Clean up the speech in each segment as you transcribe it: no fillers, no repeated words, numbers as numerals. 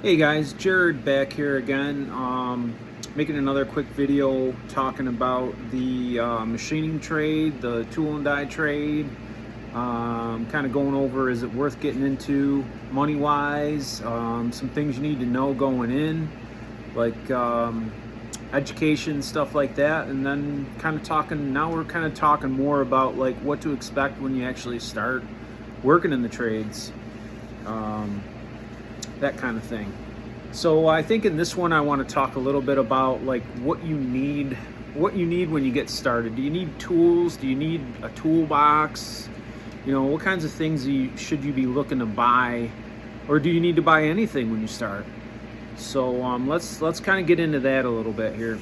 Hey guys, Jared back here again, making another quick video talking about the machining trade, the tool and die trade, kind of going over is it worth getting into money-wise, some things you need to know going in, like education, stuff like that, and then we're kind of talking more about like what to expect when you actually start working in the trades. That kind of thing. So I think in this one I want to talk a little bit about like what you need when you get started. Do you need tools? Do you need a toolbox? What kinds of things should you be looking to buy, or do you need to buy anything when you start? So let's kind of get into that a little bit here.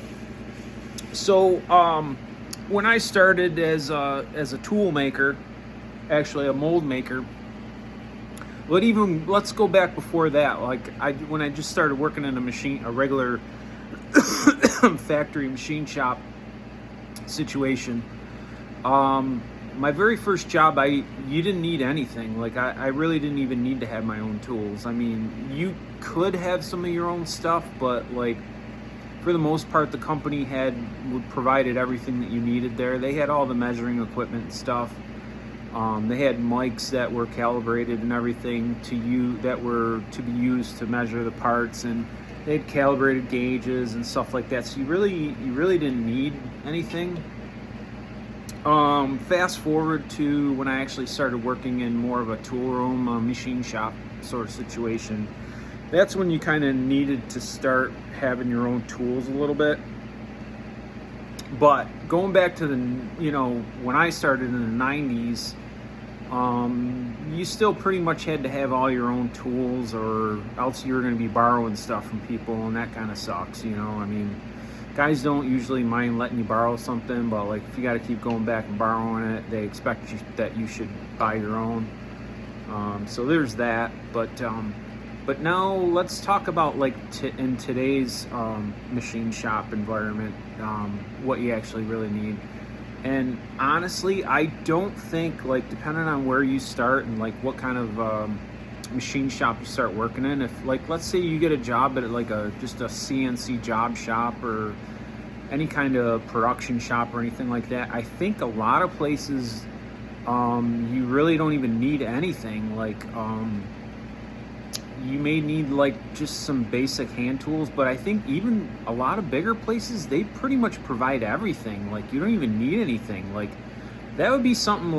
So when I started as a tool maker, actually a mold maker. But let's go back before that. When I just started working in a regular factory machine shop situation. My very first job, you didn't need anything. I really didn't even need to have my own tools. I mean, you could have some of your own stuff, but for the most part, the company provided everything that you needed there. They had all the measuring equipment and stuff. They had mics that were calibrated and everything that were to be used to measure the parts, and they had calibrated gauges and stuff like that. So you really didn't need anything. Fast forward to when I actually started working in more of a tool room, machine shop sort of situation. That's when you kind of needed to start having your own tools a little bit. But going back to when I started in the 90s, you still pretty much had to have all your own tools, or else you were going to be borrowing stuff from people, and that kind of sucks, I mean, guys don't usually mind letting you borrow something, but if you got to keep going back and borrowing it, they expect that you should buy your own. So there's that. But now let's talk about in today's machine shop environment, what you actually really need. And honestly, I don't think, depending on where you start and what kind of machine shop you start working in, if let's say you get a job at just a CNC job shop or any kind of production shop or anything like that, I think a lot of places you really don't even need anything. You may need just some basic hand tools, but I think even a lot of bigger places, they pretty much provide everything. You don't even need anything. That would be something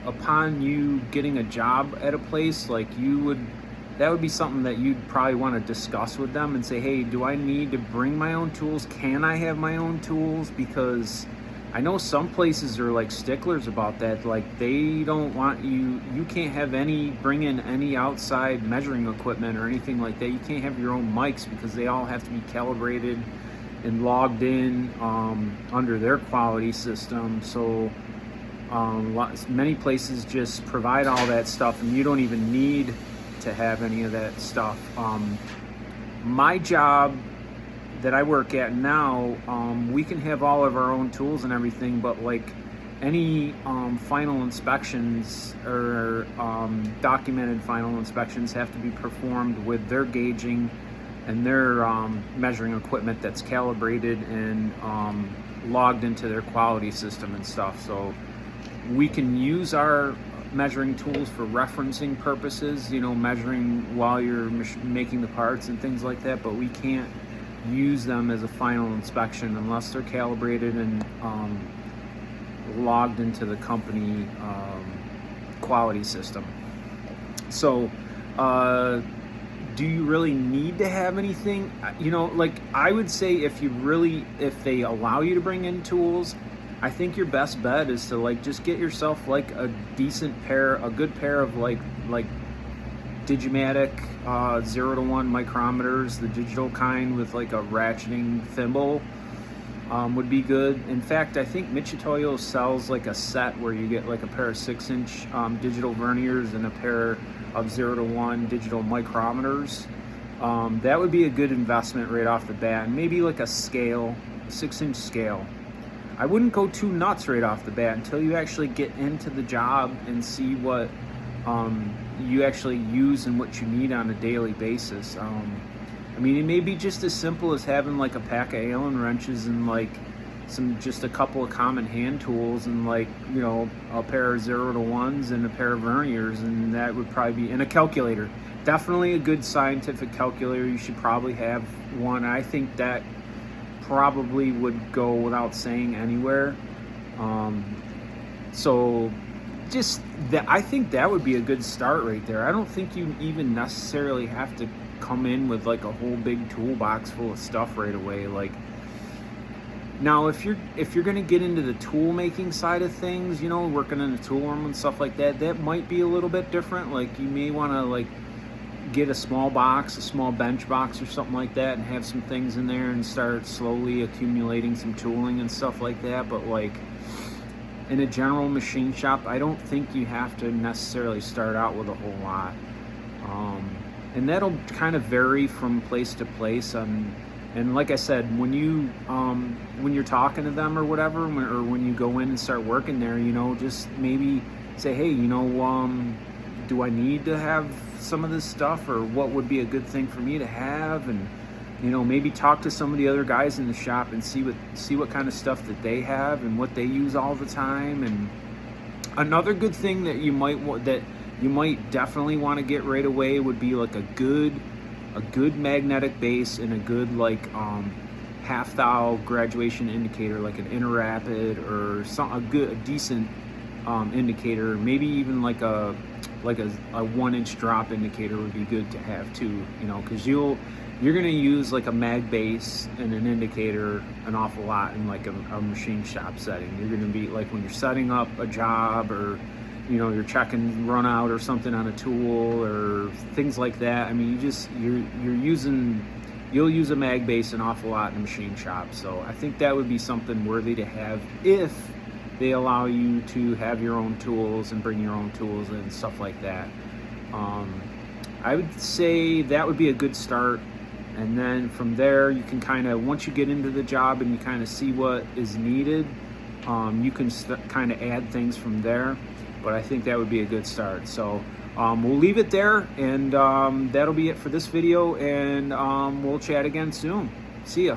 upon you getting a job at a place, that would be something that you'd probably want to discuss with them and say, hey, do I need to bring my own tools? Can I have my own tools? Because I know some places are sticklers about that. They don't want you can't bring in any outside measuring equipment or anything like that. You can't have your own mics because they all have to be calibrated and logged in under their quality system. So many places just provide all that stuff, and you don't even need to have any of that stuff. My job that I work at now, we can have all of our own tools and everything, but any final inspections or documented final inspections have to be performed with their gauging and their measuring equipment that's calibrated and logged into their quality system and stuff. So we can use our measuring tools for referencing purposes, measuring while you're making the parts and things like that, but we can't use them as a final inspection unless they're calibrated and logged into the company quality system. So do you really need to have anything? I would say if they allow you to bring in tools, I think your best bet is to just get yourself a good pair of Digimatic 0 to 1 micrometers, the digital kind with a ratcheting thimble would be good. In fact, I think Michitoyo sells a set where you get a pair of 6-inch digital verniers and a pair of 0 to 1 digital micrometers. That would be a good investment right off the bat. And maybe a scale, 6-inch scale. I wouldn't go too nuts right off the bat until you actually get into the job and see what you actually use and what you need on a daily basis. I mean, it may be just as simple as having like a pack of Allen wrenches and like just a couple of common hand tools and like, you know, a pair of 0 to 1s and a pair of verniers, and that would probably be, and a calculator. Definitely a good scientific calculator. You should probably have one. I think that probably would go without saying anywhere. So just that, I think that would be a good start right there. I don't think you even necessarily have to come in with like a whole big toolbox full of stuff right away. Like, now if you're going to get into the tool making side of things, you know, working in a tool room and stuff like that, that might be a little bit different. Like, you may want to like get a small box, a small bench box or something like that, and have some things in there and start slowly accumulating some tooling and stuff like that. But like in a general machine shop, I don't think you have to necessarily start out with a whole lot. And that'll kind of vary from place to place. And like I said, when you're talking to them or whatever, or when you go in and start working there, you know, just maybe say, hey, you know, do I need to have some of this stuff, or what would be a good thing for me to have? And, you know, maybe talk to some of the other guys in the shop and see what kind of stuff that they have and what they use all the time. And another good thing that you might definitely want to get right away would be like a good magnetic base and a good like half thou graduation indicator, like an interrapid or a decent indicator. Maybe even like a 1-inch drop indicator would be good to have too, you know, because you're going to use like a mag base and an indicator an awful lot in like a machine shop setting. You're going to be like when you're setting up a job, or you know, you're checking run out or something on a tool or things like that. I mean, you'll use a mag base an awful lot in a machine shop. So I think that would be something worthy to have if they allow you to have your own tools and bring your own tools and stuff like that. I would say that would be a good start. And then from there, you can kind of, once you get into the job and you kind of see what is needed, you can kind of add things from there. But I think that would be a good start. So we'll leave it there, and that'll be it for this video, and we'll chat again soon. See ya.